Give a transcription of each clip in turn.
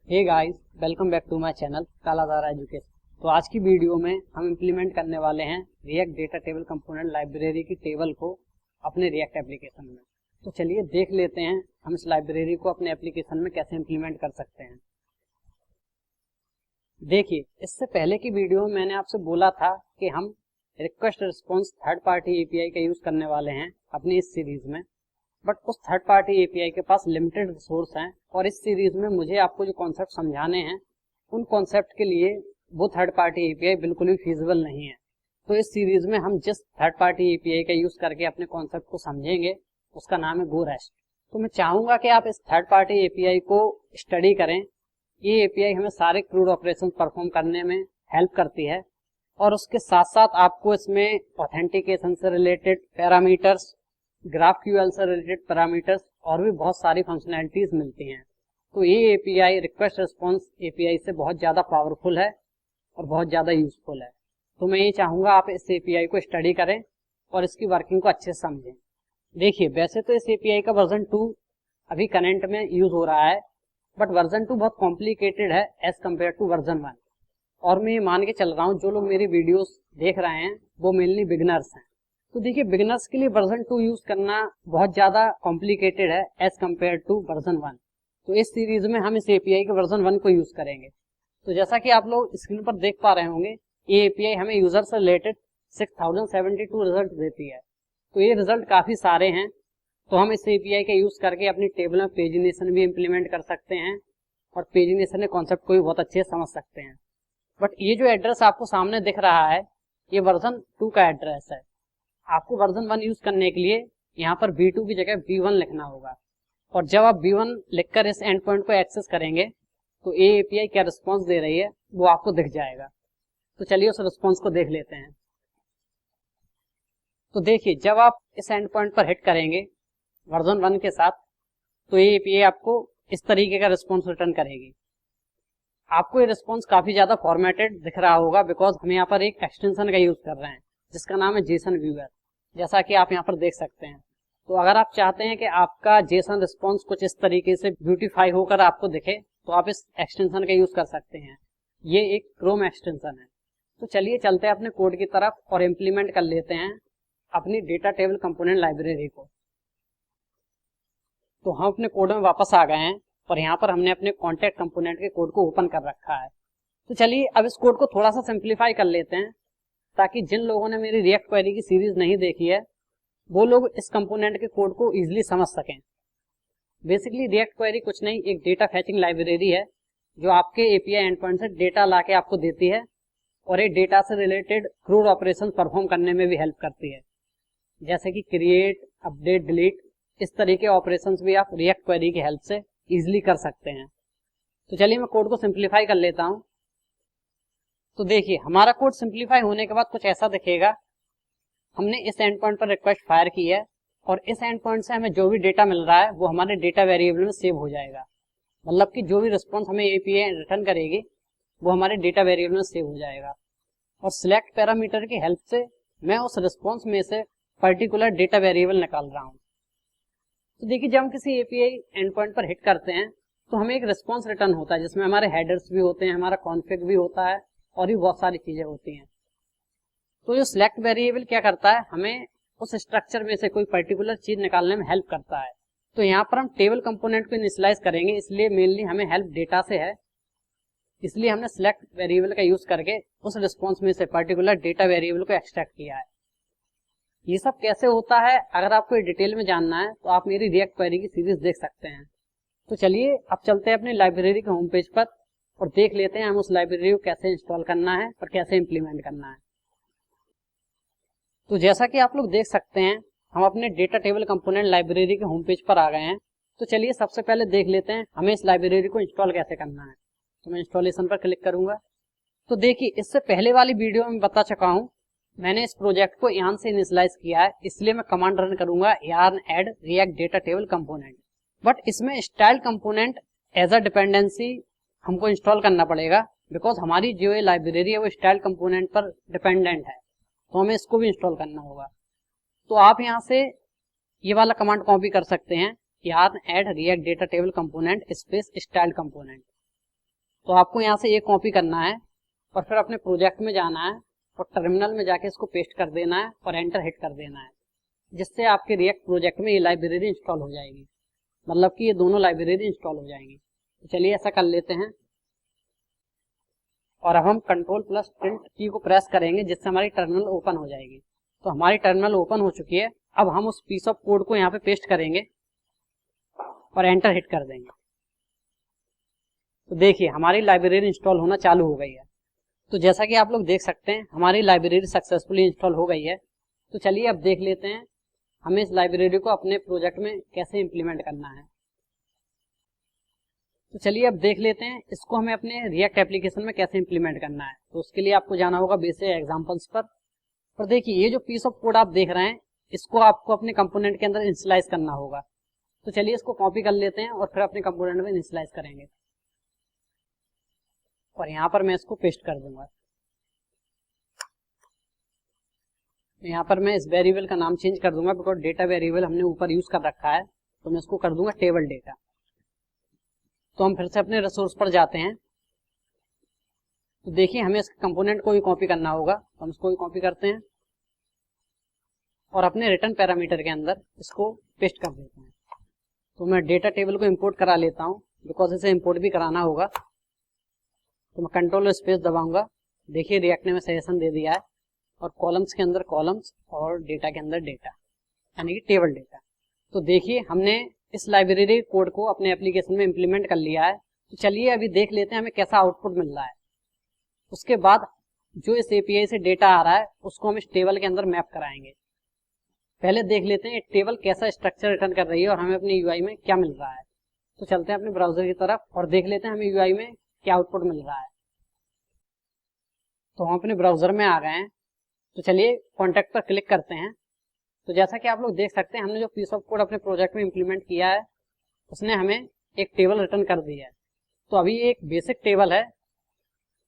Hey guys, welcome back to my channel Kaladhara Education. तो आज की वीडियो में हम इम्प्लीमेंट करने वाले हैं react data table component library की टेबल को अपने रिएक्ट एप्लीकेशन में। तो चलिए देख लेते हैं हम इस लाइब्रेरी को अपने एप्लीकेशन में कैसे इम्प्लीमेंट कर सकते हैं। देखिए, इससे पहले की वीडियो में मैंने आपसे बोला था कि हम request response third party API का यूज करने वाले हैं अपनी इस सीरीज में, बट उस थर्ड पार्टी एपीआई के पास लिमिटेड रिसोर्स हैं और इस सीरीज में मुझे आपको जो कॉन्सेप्ट समझाने हैं उन कॉन्सेप्ट के लिए वो थर्ड पार्टी एपीआई बिल्कुल भी फीजिबल नहीं है। तो इस सीरीज में हम जिस थर्ड पार्टी एपीआई का यूज करके अपने कॉन्सेप्ट को समझेंगे उसका नाम है गोरेस्ट। तो मैं चाहूंगा कि आप इस थर्ड पार्टी एपीआई को स्टडी करें। ये एपीआई हमें सारे क्रूड ऑपरेशन परफॉर्म करने में हेल्प करती है और उसके साथ साथ आपको इसमें ऑथेंटिकेशन से रिलेटेड पैरामीटर्स, GraphQL से रिलेटेड पैरामीटर्स और भी बहुत सारी फंक्शनैलिटीज मिलती हैं। तो ये एपीआई रिक्वेस्ट रिस्पॉन्स एपीआई से बहुत ज़्यादा पावरफुल है और बहुत ज़्यादा यूजफुल है। तो मैं ये चाहूँगा आप इस एपीआई को स्टडी करें और इसकी वर्किंग को अच्छे से समझें। देखिए, वैसे तो इस एपीआई का वर्जन 2 अभी करंट में यूज हो रहा है, बट वर्जन 2 बहुत कॉम्प्लिकेटेड है एज कम्पेयर टू वर्जन 1। और मैं ये मान के चल रहा हूँ जो लोग मेरी वीडियोस देख रहे हैं वो मेनली बिगिनर्स हैं। तो देखिए, बिगिनर्स के लिए वर्जन 2 यूज करना बहुत ज्यादा कॉम्प्लिकेटेड है एज कम्पेयर टू वर्जन 1। तो इस सीरीज में हम इस एपीआई के वर्जन 1 को यूज करेंगे। तो जैसा कि आप लोग स्क्रीन पर देख पा रहे होंगे, ये एपीआई हमें यूजर से रिलेटेड 6072 रिजल्ट देती है। तो ये रिजल्ट काफी सारे हैं। तो हम इस एपीआई का यूज करके अपनी टेबल में पेजिनेशन भी इम्प्लीमेंट कर सकते हैं और पेजिनेशन के कॉन्सेप्ट को भी बहुत अच्छे से समझ सकते हैं। बट ये जो एड्रेस आपको सामने दिख रहा है ये वर्जन 2 का एड्रेस है। आपको वर्जन 1 यूज करने के लिए यहाँ पर V2 की जगह V1 लिखना होगा और जब आप V1 लिखकर इस एंड पॉइंट को एक्सेस करेंगे तो ये एपीआई क्या रिस्पॉन्स दे रही है वो आपको दिख जाएगा। तो चलिए उस रिस्पॉन्स को देख लेते हैं। तो देखिए, जब आप इस एंड पॉइंट पर हिट करेंगे वर्जन 1 के साथ तो ये एपीआई आपको इस तरीके का रिस्पॉन्स रिटर्न करेगी। आपको ये रिस्पॉन्स काफी ज्यादा फॉर्मेटेड दिख रहा होगा बिकॉज हम यहाँ पर एक एक्सटेंशन का यूज कर रहे हैं जिसका नाम है जेसन व्यूअर, जैसा कि आप यहाँ पर देख सकते हैं। तो अगर आप चाहते हैं कि आपका जेसन रिस्पॉन्स कुछ इस तरीके से ब्यूटीफाई होकर आपको दिखे तो आप इस एक्सटेंशन का यूज कर सकते हैं। ये एक क्रोम एक्सटेंशन है। तो चलिए चलते हैं अपने कोड की तरफ और इम्प्लीमेंट कर लेते हैं अपनी डेटा टेबल कंपोनेंट लाइब्रेरी को। तो हम अपने कोड में वापस आ गए हैं और यहाँ पर हमने अपने कॉन्टेक्ट कंपोनेंट के कोड को ओपन कर रखा है। तो चलिए अब इस कोड को थोड़ा सा सिंप्लीफाई कर लेते हैं ताकि जिन लोगों ने मेरी रिएक्ट क्वेरी की सीरीज नहीं देखी है वो लोग इस कंपोनेंट के कोड को इजीली समझ सकें। बेसिकली रिएक्ट क्वेरी कुछ नहीं, एक डेटा फैचिंग लाइब्रेरी है जो आपके एपीआई एंडपॉइंट से डेटा लाके आपको देती है और एक डेटा से रिलेटेड क्रूड ऑपरेशन परफॉर्म करने में भी हेल्प करती है, जैसे कि क्रिएट, अपडेट, डिलीट। इस तरह के ऑपरेशंस भी आप रिएक्ट क्वेरी की हेल्प से इजीली कर सकते हैं। तो चलिए मैं कोड को सिंप्लीफाई कर लेता हूं। तो देखिए, हमारा कोड सिंप्लीफाई होने के बाद कुछ ऐसा दिखेगा। हमने इस एंड पॉइंट पर रिक्वेस्ट फायर की है और इस एंड पॉइंट से हमें जो भी डेटा मिल रहा है वो हमारे डेटा वेरिएबल में सेव हो जाएगा। मतलब कि जो भी रिस्पॉन्स हमें एपीआई रिटर्न करेगी वो हमारे डेटा वेरिएबल में सेव हो जाएगा। और सिलेक्ट पैरामीटर की हेल्प से मैं उस रिस्पॉन्स में से पर्टिकुलर डेटा वेरिएबल निकाल रहा हूँ। तो देखिए, जब हम किसी एपीआई एंड पॉइंट पर हिट करते हैं तो हमें एक रिस्पॉन्स रिटर्न होता है जिसमें हमारे हेडर्स भी होते हैं, हमारा कॉन्फिग भी होता है और भी बहुत सारी चीजें होती हैं। तो जो सिलेक्ट वेरिएबल क्या करता है, हमें उस स्ट्रक्चर में से कोई पर्टिकुलर चीज निकालने में हेल्प करता है। तो यहाँ पर हम टेबल कंपोनेंट को इनिशियलाइज करेंगे, इसलिए मेनली हमें हेल्प डेटा से है, इसलिए हमने सिलेक्ट वेरिएबल का यूज करके उस रिस्पॉन्स में से पर्टिकुलर डेटा वेरिएबल को एक्सट्रैक्ट किया है। ये सब कैसे होता है अगर आपको डिटेल में जानना है तो आप मेरी रिएक्ट क्वेरी की सीरीज देख सकते हैं। तो चलिए अब चलते हैं अपनी लाइब्रेरी के होम पेज पर और देख लेते हैं हम उस लाइब्रेरी को कैसे इंस्टॉल करना है और कैसे इंप्लीमेंट करना है। तो जैसा कि आप लोग देख सकते हैं हम अपने डेटा टेबल कंपोनेंट लाइब्रेरी के होम पेज पर आ गए हैं। तो चलिए सबसे पहले देख लेते हैं हमें इस लाइब्रेरी को इंस्टॉल कैसे करना है। तो मैं इंस्टॉलेशन पर क्लिक करूंगा। तो देखिए, इससे पहले वाली वीडियो में बता चुका हूँ, मैंने इस प्रोजेक्ट को यहाँ से इनिशियलाइज किया है, इसलिए मैं कमांड रन करूंगा yarn add react data table component। But इसमें style component as a dependency हमको इंस्टॉल करना पड़ेगा बिकॉज हमारी जो ये लाइब्रेरी है वो स्टाइल कंपोनेंट पर डिपेंडेंट है, तो हमें इसको भी इंस्टॉल करना होगा। तो आप यहाँ से ये वाला कमांड कॉपी कर सकते हैं, yarn add react data table component space style component. तो आपको यहाँ से ये कॉपी करना है और फिर अपने प्रोजेक्ट में जाना है और टर्मिनल में जाके इसको पेस्ट कर देना है और एंटर हिट कर देना है, जिससे आपके रिएक्ट प्रोजेक्ट में ये लाइब्रेरी इंस्टॉल हो जाएगी, मतलब कि ये दोनों लाइब्रेरी इंस्टॉल हो जाएंगी। तो चलिए ऐसा कर लेते हैं और अब हम Ctrl+Print की को प्रेस करेंगे, जिससे हमारी टर्मिनल ओपन हो जाएगी। तो हमारी टर्मिनल ओपन हो चुकी है। अब हम उस पीस ऑफ कोड को यहाँ पे पेस्ट करेंगे और एंटर हिट कर देंगे। तो देखिए हमारी लाइब्रेरी इंस्टॉल होना चालू हो गई है। तो जैसा कि आप लोग देख सकते हैं हमारी लाइब्रेरी सक्सेसफुली इंस्टॉल हो गई है। तो चलिए अब देख लेते हैं हमें इस लाइब्रेरी को अपने प्रोजेक्ट में कैसे इम्प्लीमेंट करना है। तो चलिए अब देख लेते हैं इसको हमें अपने रिएक्ट एप्लीकेशन में कैसे इम्प्लीमेंट करना है। तो उसके लिए आपको जाना होगा बेसिक एग्जांपल्स पर देखिए ये जो पीस ऑफ कोड आप देख रहे हैं इसको आपको अपने कंपोनेंट के अंदर इनिशियलाइज करना होगा। तो चलिए इसको कॉपी कर लेते हैं और फिर अपने कंपोनेंट में इनिशियलाइज करेंगे और यहाँ पर मैं इसको पेस्ट कर दूंगा। यहाँ पर मैं इस वेरिएबल का नाम चेंज कर दूंगा बिकॉज डेटा वेरिएबल हमने ऊपर यूज कर रखा है, तो मैं इसको कर दूंगा टेबल डेटा। तो हम फिर से अपने रिसोर्स पर जाते हैं। तो देखिए हमें इस कंपोनेंट को भी कॉपी करना होगा, तो हम इसको भी कॉपी करते हैं और अपने रिटर्न पैरामीटर के अंदर इसको पेस्ट कर देते हैं। तो मैं डेटा टेबल को इंपोर्ट करा लेता हूँ बिकॉज इसे इंपोर्ट भी कराना होगा। तो मैं कंट्रोल स्पेस दबाऊंगा। देखिए रिएक्ट ने में सजेशन दे दिया है और कॉलम्स के अंदर कॉलम्स और डेटा के अंदर डेटा, यानी कि टेबल डेटा। तो देखिए हमने इस लाइब्रेरी कोड को अपने एप्लीकेशन में इम्प्लीमेंट कर लिया है। तो चलिए अभी देख लेते हैं हमें कैसा आउटपुट मिल रहा है। उसके बाद जो इस एपीआई से डेटा आ रहा है उसको हम इस टेबल के अंदर मैप कराएंगे। पहले देख लेते हैं टेबल कैसा स्ट्रक्चर रिटर्न कर रही है और हमें अपने यूआई में क्या मिल रहा है। तो चलते हैं अपने ब्राउजर की तरफ और देख लेते हैं हमें यूआई में क्या आउटपुट मिल रहा है। तो हम अपने ब्राउजर में आ गए हैं। तो चलिए कॉन्टैक्ट पर क्लिक करते हैं। तो जैसा कि आप लोग देख सकते हैं हमने जो पीस ऑफ कोड अपने प्रोजेक्ट में इम्प्लीमेंट किया है उसने हमें एक टेबल रिटर्न कर दिया है। तो अभी एक बेसिक टेबल है,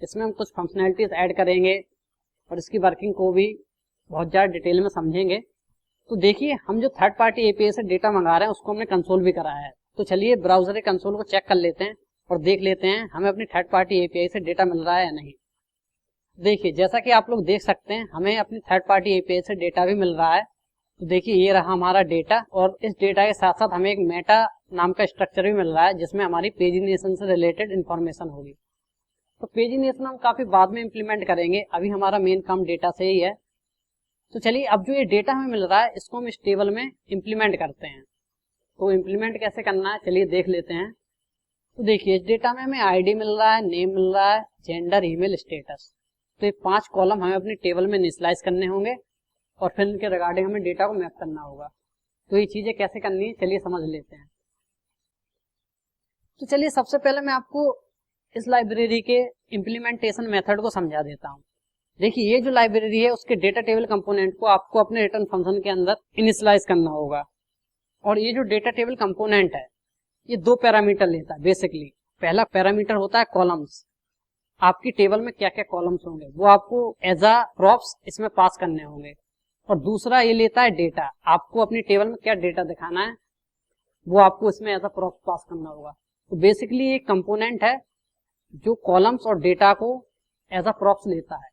इसमें हम कुछ फंक्शनैलिटीज ऐड करेंगे और इसकी वर्किंग को भी बहुत ज़्यादा डिटेल में समझेंगे। तो देखिए हम जो थर्ड पार्टी एपीआई से डेटा मंगा रहे हैं उसको हमने कंसोल भी कराया है। तो चलिए ब्राउजर के कंसोल को चेक कर लेते हैं और देख लेते हैं हमें अपनी थर्ड पार्टी एपीआई से डेटा मिल रहा है या नहीं। देखिए जैसा कि आप लोग देख सकते हैं हमें अपनी थर्ड पार्टी एपीआई से डेटा भी मिल रहा है। तो देखिए ये रहा हमारा डेटा और इस डेटा के साथ साथ हमें एक मेटा नाम का स्ट्रक्चर भी मिल रहा है जिसमें हमारी पेजिनेशन से रिलेटेड इंफॉर्मेशन होगी। तो पेजिनेशन हम काफी बाद में इंप्लीमेंट करेंगे, अभी हमारा मेन काम डेटा से ही है। तो चलिए अब जो ये डेटा हमें मिल रहा है इसको हम इस टेबल में इंप्लीमेंट करते हैं। तो इंप्लीमेंट कैसे करना है चलिए देख लेते हैं। तो देखिए इस डेटा में हमें आईडी मिल रहा है, नेम मिल रहा है, जेंडर, ईमेल, स्टेटस। तो ये 5 कॉलम हमें अपनी टेबल में इनिशियलाइज करने होंगे और फिर इनके रिगार्डिंग हमें डेटा को मैप करना होगा। तो ये चीजें कैसे करनी है चलिए समझ लेते हैं। तो चलिए सबसे पहले मैं आपको इस लाइब्रेरी के इम्प्लीमेंटेशन मेथड को समझा देता हूँ। देखिए ये जो लाइब्रेरी है उसके डेटा टेबल कंपोनेंट को आपको अपने रिटर्न फंक्शन के अंदर इनिशियलाइज करना होगा। और ये जो डेटा टेबल कंपोनेंट है ये 2 पैरामीटर लेता है बेसिकली। पहला पैरामीटर होता है कॉलम्स, आपकी टेबल में क्या क्या कॉलम्स होंगे वो आपको एज अ प्रॉप्स इसमें पास करने होंगे। और दूसरा ये लेता है डेटा, आपको अपनी टेबल में क्या डेटा दिखाना है वो आपको इसमें एज अ प्रॉप्स पास करना होगा। तो बेसिकली एक कंपोनेंट है जो कॉलम्स और डेटा को एज अ प्रॉप्स लेता है।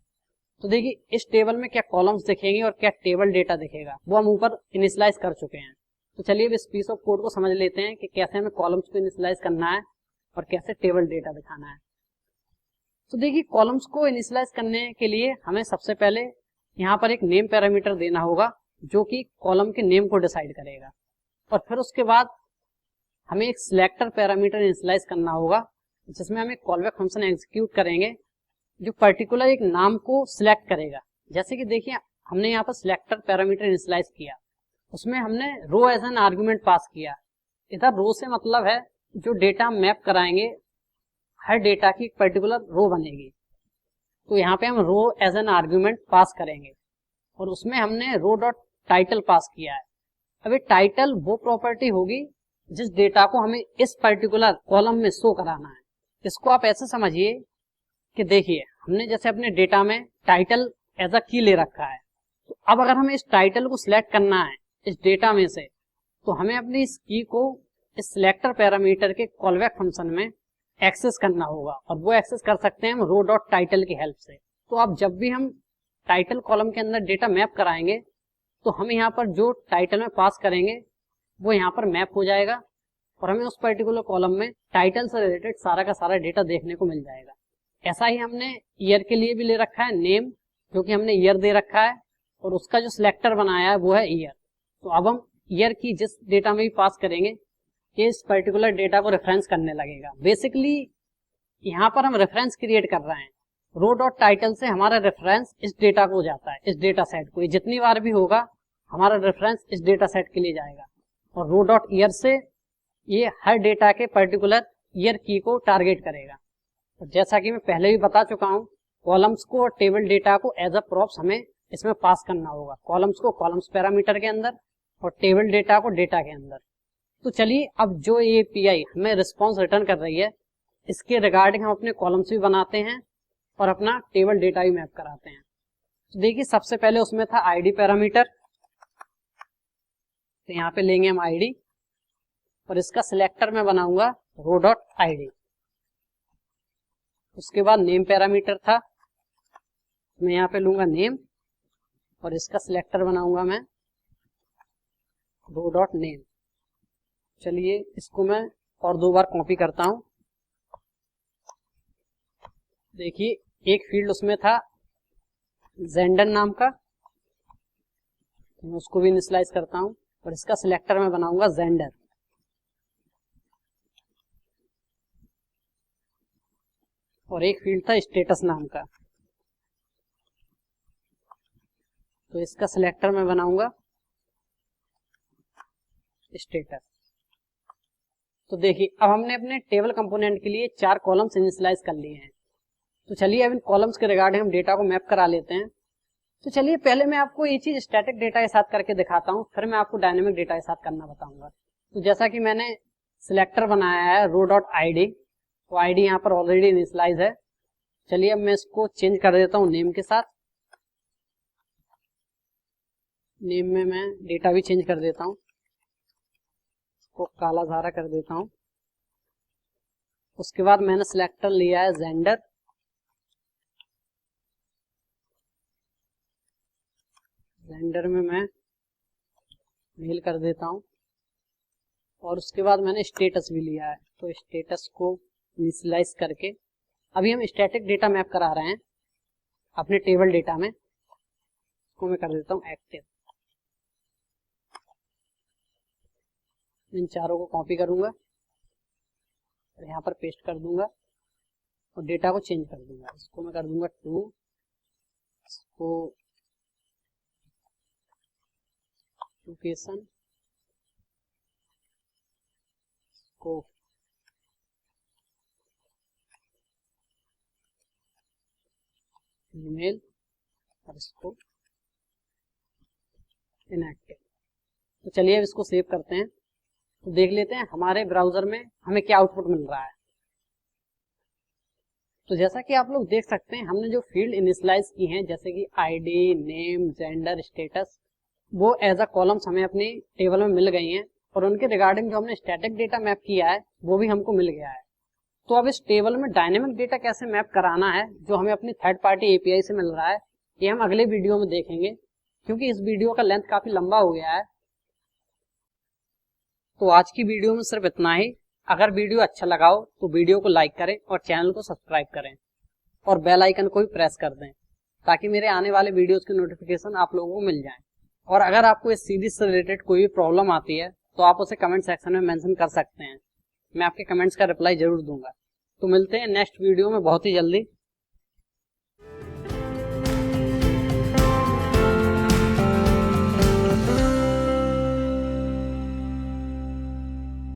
तो देखिए इस टेबल में क्या कॉलम्स दिखेंगे और क्या टेबल डेटा दिखेगा वो हम ऊपर इनिशियलाइज कर चुके हैं। तो चलिए अब इस पीस ऑफ कोड को समझ लेते हैं कि कैसे हमें कॉलम्स को इनिशियलाइज करना है और कैसे टेबल डेटा दिखाना है। तो देखिए कॉलम्स को इनिशियलाइज करने के लिए हमें सबसे पहले यहाँ पर एक नेम पैरामीटर देना होगा जो कि कॉलम के नेम को डिसाइड करेगा। और फिर उसके बाद हमें एक सिलेक्टर पैरामीटर इनिशियलाइज करना होगा जिसमें हम एक कॉलबैक फंक्शन एग्जीक्यूट करेंगे जो पर्टिकुलर एक नाम को सिलेक्ट करेगा। जैसे कि देखिए हमने यहाँ पर सिलेक्टर पैरामीटर इनिशियलाइज किया, उसमें हमने रो एज एन आर्गुमेंट पास किया। इधर रो से मतलब है जो डेटा हम मैप कराएंगे हर डेटा की पर्टिकुलर रो बनेगी। तो यहाँ पे हम रो एज एन आर्गुमेंट पास करेंगे और उसमें हमने रो डॉट टाइटल पास किया है। अब ये टाइटल वो प्रॉपर्टी होगी जिस डेटा को हमें इस पर्टिकुलर कॉलम में शो कराना है। इसको आप ऐसे समझिए कि देखिए हमने जैसे अपने डेटा में टाइटल एज अ की ले रखा है, तो अब अगर हमें इस टाइटल को सिलेक्ट करना है इस डेटा में से तो हमें अपनी इस की को इस सिलेक्टर पैरामीटर के कॉलबैक फंक्शन में एक्सेस करना होगा, और वो एक्सेस कर सकते हैं हम रो डॉट टाइटल की हेल्प से। तो अब जब भी हम टाइटल कॉलम के अंदर डेटा मैप कराएंगे तो हम यहाँ पर जो टाइटल में पास करेंगे वो यहाँ पर मैप हो जाएगा, और हमें उस पर्टिकुलर कॉलम में टाइटल से रिलेटेड सारा का सारा डेटा देखने को मिल जाएगा। ऐसा ही हमने ईयर के लिए भी ले रखा है, नेम जो कि हमने ईयर दे रखा है, और उसका जो सिलेक्टर बनाया है वो है ईयर। तो अब हम ईयर की जिस डेटा में भी पास करेंगे ये इस पर्टिकुलर डेटा को रेफरेंस करने लगेगा। बेसिकली यहाँ पर हम रेफरेंस क्रिएट कर रहे हैं, रो डॉट टाइटल से हमारा रेफरेंस इस डेटा को जाता है, इस डेटा सेट को। ये जितनी बार भी होगा हमारा रेफरेंस इस डेटा सेट के लिए जाएगा, और रो डॉट ईयर से ये हर डेटा के पर्टिकुलर ईयर की को टारगेट करेगा। और जैसा कि मैं पहले भी बता चुका हूँ, कॉलम्स को और टेबल डेटा को एज अ प्रॉप्स हमें इसमें पास करना होगा, कॉलम्स को कॉलम्स पैरामीटर के अंदर और टेबल डेटा को डेटा के अंदर। तो चलिए अब जो ये एपीआई हमें रिस्पॉन्स रिटर्न कर रही है इसके रिगार्डिंग हम अपने कॉलम्स भी बनाते हैं और अपना टेबल डेटा भी मैप कराते हैं। तो देखिए सबसे पहले उसमें था आईडी पैरामीटर, तो यहाँ पे लेंगे हम आईडी, और इसका सिलेक्टर मैं बनाऊंगा रो डॉट आईडी। उसके बाद नेम पैरामीटर था, मैं यहाँ पे लूंगा नेम, और इसका सिलेक्टर बनाऊंगा मैं रो डॉट नेम। चलिए इसको मैं और 2 बार कॉपी करता हूं। देखिए एक फील्ड उसमें था जेंडर नाम का, मैं उसको भी इनिशियलाइज करता हूं, और इसका सिलेक्टर मैं बनाऊंगा जेंडर। और एक फील्ड था स्टेटस नाम का, तो इसका सिलेक्टर मैं बनाऊंगा स्टेटस। तो देखिए अब हमने अपने टेबल कंपोनेंट के लिए 4 कॉलम्स इनिशियलाइज कर लिए हैं। तो चलिए अब इन कॉलम्स के रिगार्डिंग हम डेटा को मैप करा लेते हैं। तो चलिए पहले मैं आपको ये चीज स्टैटिक डेटा के साथ करके दिखाता हूँ, फिर मैं आपको डायनेमिक डेटा के साथ करना बताऊंगा। तो जैसा कि मैंने सिलेक्टर बनाया है रो डॉट आईडी, तो आईडी यहाँ पर ऑलरेडी इनिशियलाइज है। चलिए अब मैं इसको चेंज कर देता हूँ नेम के साथ, नेम में मैं डेटा भी चेंज कर देता हूँ, इसको काला धारा कर देता हूँ। उसके बाद मैंने सिलेक्टर लिया है जेंडर, जेंडर में मैं मेल कर देता हूँ, और उसके बाद मैंने स्टेटस भी लिया है, तो स्टेटस को इनिशियलाइज करके अभी हम स्टैटिक डेटा मैप करा रहे हैं अपने टेबल डेटा में, इसको मैं कर देता हूँ एक्टिव। इन चारों को कॉपी करूंगा और यहाँ पर पेस्ट कर दूंगा और डेटा को चेंज कर दूंगा। इसको मैं कर दूंगा 2, इसको लोकेशन, इसको ईमेल, और इसको इनएक्टिव। तो चलिए अब इसको सेव करते हैं, तो देख लेते हैं हमारे ब्राउजर में हमें क्या आउटपुट मिल रहा है। तो जैसा कि आप लोग देख सकते हैं हमने जो फील्ड इनिशियलाइज की हैं जैसे कि आईडी, नेम, जेंडर, स्टेटस, वो एज अ कॉलम्स हमें अपनी टेबल में मिल गई हैं, और उनके रिगार्डिंग जो हमने स्टैटिक डेटा मैप किया है वो भी हमको मिल गया है। तो अब इस टेबल में डायनेमिक डेटा कैसे मैप कराना है जो हमें अपनी थर्ड पार्टी एपीआई से मिल रहा है, ये हम अगले वीडियो में देखेंगे, क्योंकि इस वीडियो का लेंथ काफी लंबा हो गया है। तो आज की वीडियो में सिर्फ इतना ही। अगर वीडियो अच्छा लगा हो तो वीडियो को लाइक करें और चैनल को सब्सक्राइब करें, और बेल आइकन को भी प्रेस कर दें ताकि मेरे आने वाले वीडियोस की नोटिफिकेशन आप लोगों को मिल जाए। और अगर आपको इस सीरीज से रिलेटेड कोई भी प्रॉब्लम आती है तो आप उसे कमेंट सेक्शन में मेंशन कर सकते हैं, मैं आपके कमेंट्स का रिप्लाई जरूर दूंगा। तो मिलते हैं नेक्स्ट वीडियो में बहुत ही जल्दी।